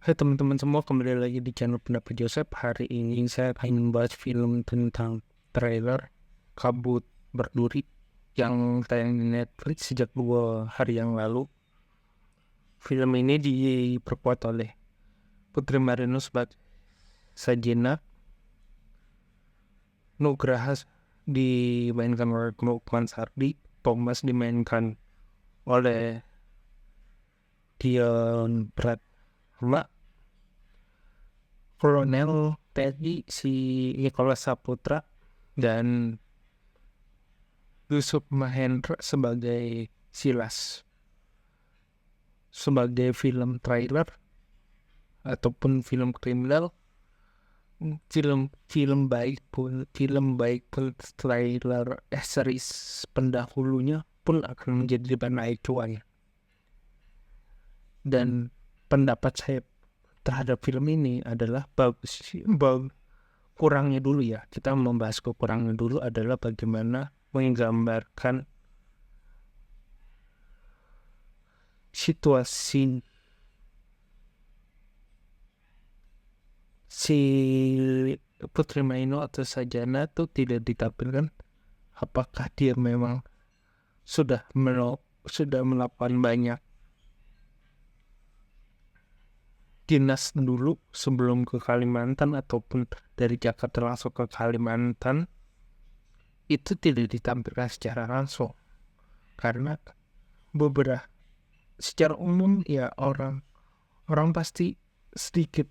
Hai teman-teman semua, kembali lagi di channel Pendapat Joseph. Hari ini saya akan membahas film tentang trailer Kabut Berduri yang tayang di Netflix sejak 2 hari yang lalu. Film ini diperkuat oleh Putri Marinus sebagai Sajina, Nugraha dimainkan oleh Lukman Sardi, Thomas dimainkan oleh Dion Pratama, Kolonel TNI si Nicholas Saputra, dan Yusuf Mahendra sebagai Silas. Sebagai film trailer ataupun film kriminal, film baik pun trailer series pendahulunya pun akan menjadi bahan acuan. Dan pendapat saya terhadap film ini adalah kurangnya dulu ya. Kita membahas kekurangnya dulu adalah bagaimana menggambarkan situasi si Putri Maino atau Sajana tuh tidak ditampilkan. Apakah dia memang sudah melakukan banyak dinas dulu sebelum ke Kalimantan, ataupun dari Jakarta langsung ke Kalimantan, itu tidak ditampilkan secara langsung. Karena secara umum ya orang pasti sedikit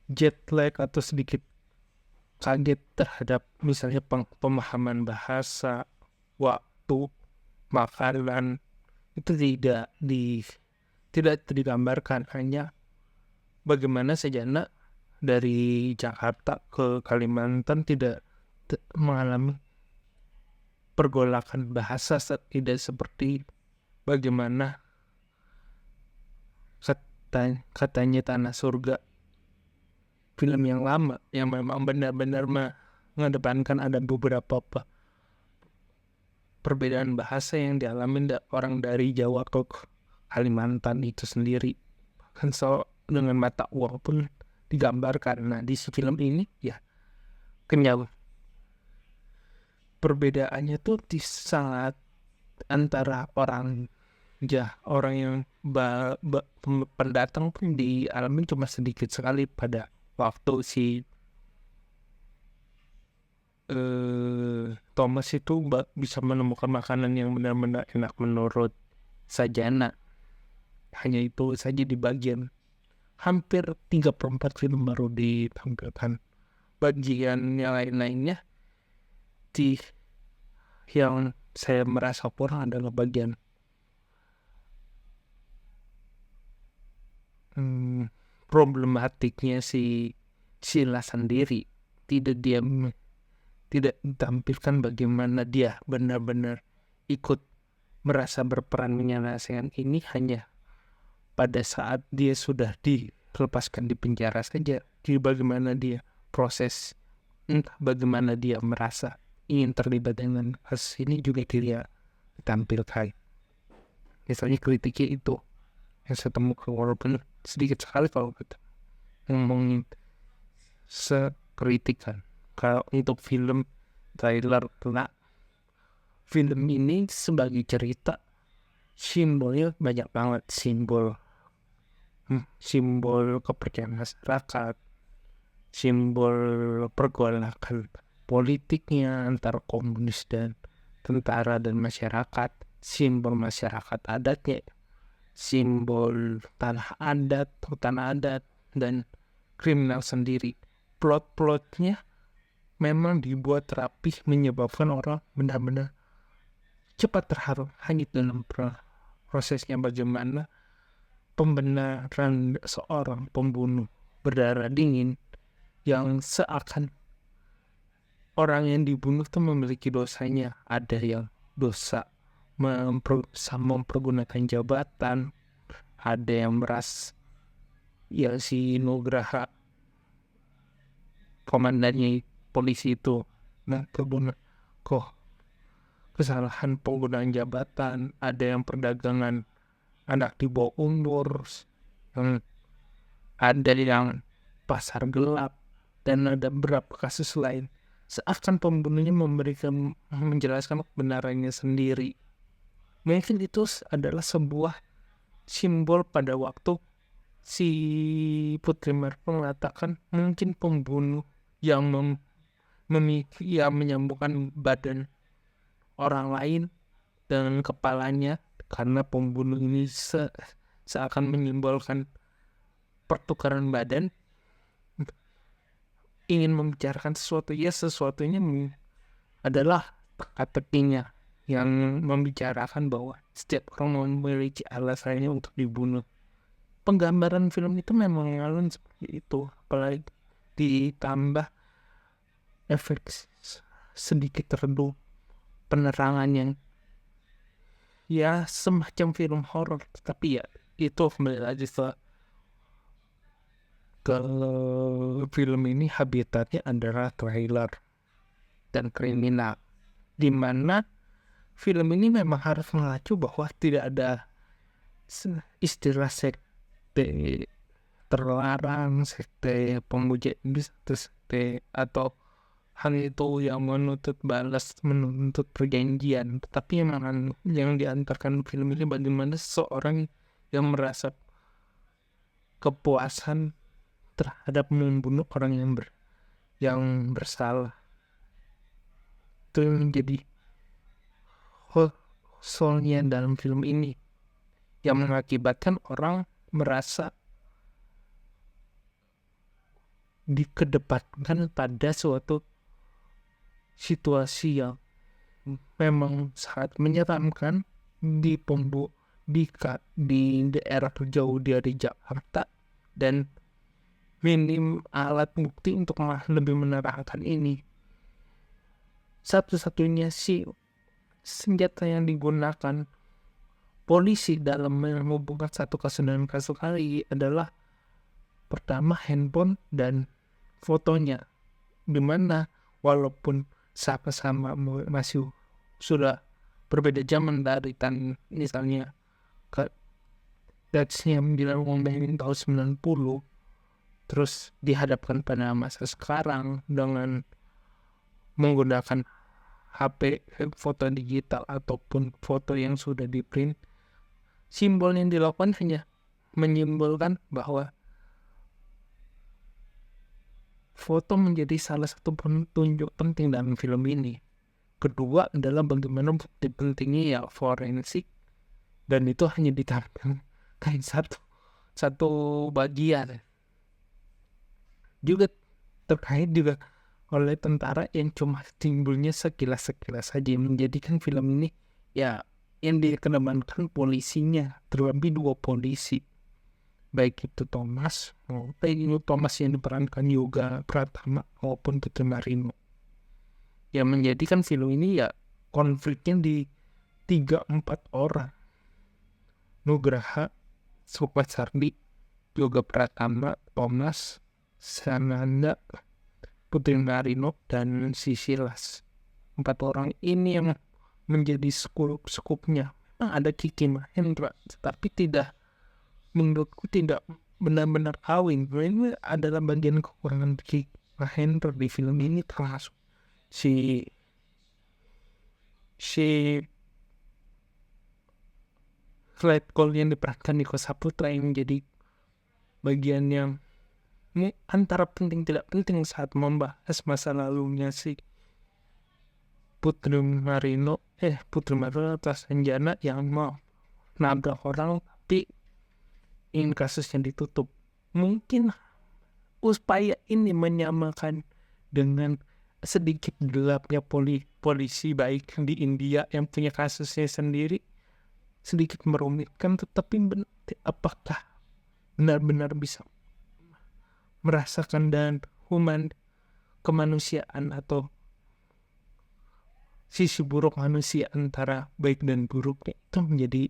jet lag atau sedikit kaget terhadap misalnya pemahaman bahasa, waktu, makanan. Itu tidak digambarkan, hanya bagaimana Sajana dari Jakarta ke Kalimantan tidak mengalami pergolakan bahasa, tidak seperti bagaimana katanya Tanah Surga, film yang lama yang memang benar-benar mengedepankan ada beberapa perbedaan bahasa yang dialami orang dari Jawa ke Kalimantan itu sendiri. Kan dengan mata uang pun digambarkan. Nah, di film ini ya kenyal perbedaannya tuh di saat antara orang yang pendatang pun dialami cuma sedikit sekali pada waktu si Thomas itu bisa menemukan makanan yang benar-benar enak menurut Sajana. Hanya itu saja di bagian hampir 3/4 film baru ditampilkan. Bagian yang lain-lainnya yang saya merasa kurang adalah bagian problematiknya si Sila sendiri. Tidak ditampilkan bagaimana dia benar-benar ikut merasa berperan menyelesaikan ini hanya pada saat dia sudah dilepaskan di penjara saja. Jadi bagaimana dia proses, bagaimana dia merasa ingin terlibat dengan kasus ini juga tidak ditampilkan. Misalnya kritiknya itu yang saya temukan, walaupun sedikit sekali kalau kita ngomongin sekritikan. Kalau untuk film trailer, karena film ini sebagai cerita simbolnya banyak banget, simbol kepercayaan masyarakat, simbol pergolakan politiknya antara komunis dan tentara dan masyarakat, simbol masyarakat adatnya, simbol hutan adat, dan kriminal sendiri. Plot-plotnya memang dibuat rapih, menyebabkan orang benar-benar cepat terharu hanya dalam prosesnya bagaimana pembenaran seorang pembunuh berdarah dingin yang seakan orang yang dibunuh itu memiliki dosanya. Ada yang dosa mempergunakan jabatan, ada yang merasa ya si Nugraha komandannya polisi itu kesalahan penggunaan jabatan, ada yang perdagangan anak di bawah umur, yang ada yang pasar gelap, dan ada beberapa kasus lain. Seakan pembunuhnya menjelaskan kebenarannya sendiri. Mungkin itu adalah sebuah simbol pada waktu si Putri Marvel mengatakan mungkin pembunuh yang yang menyambungkan badan orang lain dengan kepalanya, karena pembunuh ini seakan menyimbolkan pertukaran badan, ingin membicarakan sesuatu, ya sesuatunya adalah teka-tekinya yang membicarakan bahwa setiap orang memiliki alasannya untuk dibunuh. Penggambaran film itu memang alun seperti itu, apalagi ditambah efek sedikit redup, penerangan yang ya semacam film horor, tapi ya itu kembali lagi ke film ini habitatnya adalah trailer dan kriminal, dimana film ini memang harus mengacu bahwa tidak ada istilah sekte terlarang, sekte pemuja iblis, sekte atau hal itu yang menuntut balas, menuntut perjanjian. Tetapi yang diantarkan film ini bagaimana seseorang yang merasa kepuasan terhadap membunuh orang yang bersalah. Itu yang menjadi soalnya dalam film ini, yang mengakibatkan orang merasa dikedepankan pada suatu situasi yang memang sangat menyeramkan di daerah jauh dari Jakarta, dan minim alat bukti untuk lebih menerangkan ini. Satu-satunya senjata yang digunakan polisi dalam menghubungkan satu kasus dengan kasus kali adalah pertama handphone dan fotonya, dimana walaupun sama-sama masih sudah berbeda zaman dari misalnya datsnya tahun 90, terus dihadapkan pada masa sekarang dengan menggunakan HP foto digital ataupun foto yang sudah di print, simbol yang dilakukan hanya menyimbolkan bahwa foto menjadi salah satu petunjuk penting dalam film ini. Kedua adalah bagaimana bukti pentingnya ya forensik, dan itu hanya ditampilkan kayak satu bagian. Juga terkait juga oleh tentara yang cuma timbulnya sekilas-sekilas saja, menjadikan film ini ya yang dikedepankan polisinya, terlebih 2 polisi, baik itu Thomas yang diperankan Yoga Pratama maupun Putri Marino, yang menjadikan film ini ya konfliknya di 3-4 orang, Nugraha, Sukmasardi, Yoga Pratama, Thomas, Sananda, Putri Marino, dan Sisilas. 4 orang ini yang menjadi skupnya. Memang ada Kiki Mahendra, tapi menurutku tidak benar-benar kawin. Ini adalah bagian kekurangan Kiki Mahendra di film ini, termasuk si Letkol yang diperankan Niko Saputra, yang menjadi bagian yang antara penting tidak penting saat membahas masa lalunya si Putri Marino atas Anjana yang mau nabrak orang tapi ingin kasusnya ditutup. Mungkin upaya ini menyamakan dengan sedikit gelapnya polisi baik di India yang punya kasusnya sendiri, sedikit merumitkan, tetapi apakah benar-benar bisa merasakan dan kemanusiaan atau sisi buruk manusia antara baik dan buruknya, itu menjadi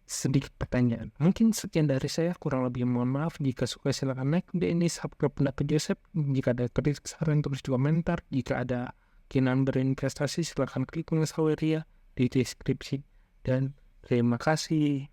sedikit pertanyaan. Mungkin sekian dari saya, kurang lebih mohon maaf. Jika suka silakan like ini, subscribe pendapat Joseph. Jika ada kritik saran tulis di komentar. Jika ada keinginan berinvestasi silakan klik link Saweria di deskripsi, dan terima kasih.